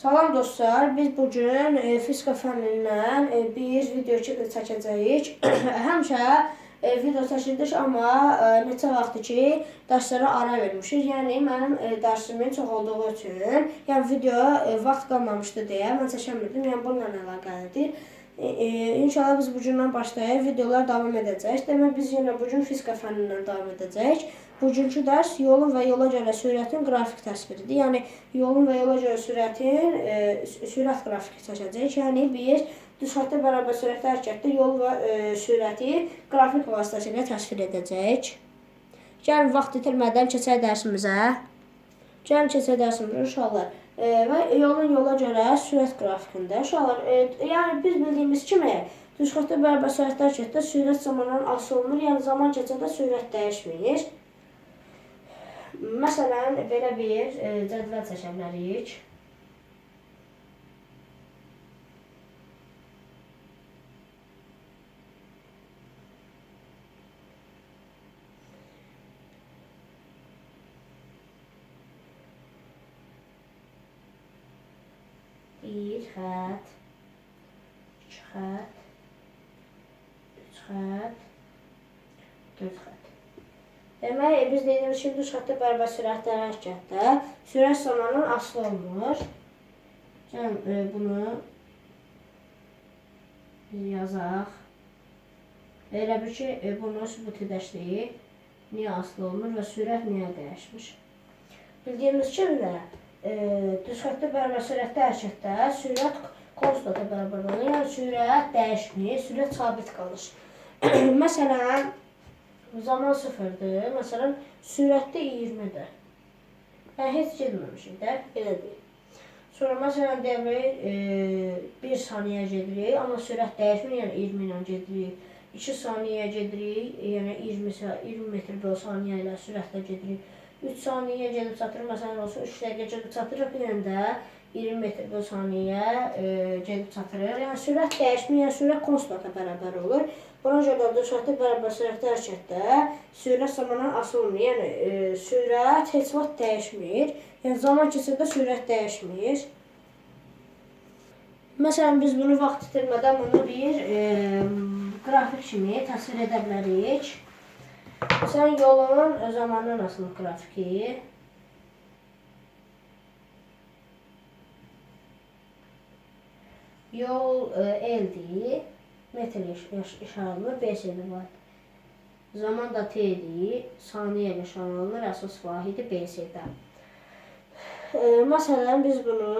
Salam dostlar, biz bugün fizika fənnindən bir video çəkəcəyik. Həmişə video çəkildik, amma neçə vaxtdır ki, dərslərə ara vermişik. Yəni, mənim dərsimin çox olduğu üçün, yəni video vaxt qalmamışdı deyə mən çəkəmirdim. Yəni, bununla əlaqəlidir. İnşallah biz bugündən başlayıb videolar davam edəcək. Demək, biz yenə bugün fizika fənnindən davam edəcək. Bugünkü dərs yolun və yola görə sürətin qrafik təsviridir. Yəni, yolun və yola görə sürətin sürət qrafiki çəkəcəyik. Yəni, biz düz xəttə bərabər sürətli hərəkətdə yol və sürəti qrafik vasitəsilə təsvir edəcəyik. Gəlin, vaxt itirmədən keçək dərsimizə. Uşaqlar. Və yolun yola görə sürət qrafikində. Uşaqlar, yəni biz bildiyimiz kimi düz xəttə bərabər sürətli hərəkətdə sürət zamandan asılı olmur. Yəni, zaman keçəndə sürət dəyişmir. Məsələn, belə bir cədvəl çəkə bilərik. Bir xət, iki xət, üç xət, dörd xət. Demək, biz dediyimiz kimi düz xəttə bərabər sürətli hərəkətdə sürət zamandan asılı olmur. Gəlin, bunu yazaq. Elə bir ki, bunu sübut edəşləyik. Niyə asılı olmur və sürət niyə dəyişmiş? Bildiyimiz kimi də düz xəttə bərabər sürətli hərəkətdə sürət konstanta bərabər olur. Yəni, sürət dəyişmir, sürət sabit qalır. Məsələn, zaman 0-dır. Məsələn, sürətdə 20-dir. Yəni, heç gedməmişik də, belə deyil. Sonra, məsələn, demək, 1 saniyə gedirik, amma sürət dəyişmir, yəni 20 ilə gedirik. 2 saniyə gedirik, yəni 20 metr böl saniyə ilə sürətlə gedirik. 3 saniyə gedib çatırıq, məsələn, olsun 3 dəqiqə gedib çatırıq, bir də 20 metr böl saniyə gedib çatırıq. Yəni, sürət dəyişmir, yəni sürət konstanta bərabər olur. Buna görə də sürətə bərabər sürətli hərəkətdə sürət zamandan asılı olmur. Yəni, sürət heç vaxt dəyişmir. Yəni, zaman keçəndə sürət dəyişmir. Məsələn, biz bunu vaxt itirmədən bunu bir qrafik kimi təsvir edə bilərik. Məsələn, yolun zamandan asılı qrafiki. Yol L-dir. Metr işarəlanır, BC-də var. Zaman da T-dir, saniyə ilə işarəlanır, əsas vahidi BC-də. Məsələn, biz bunu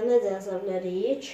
necə yaza bilərik?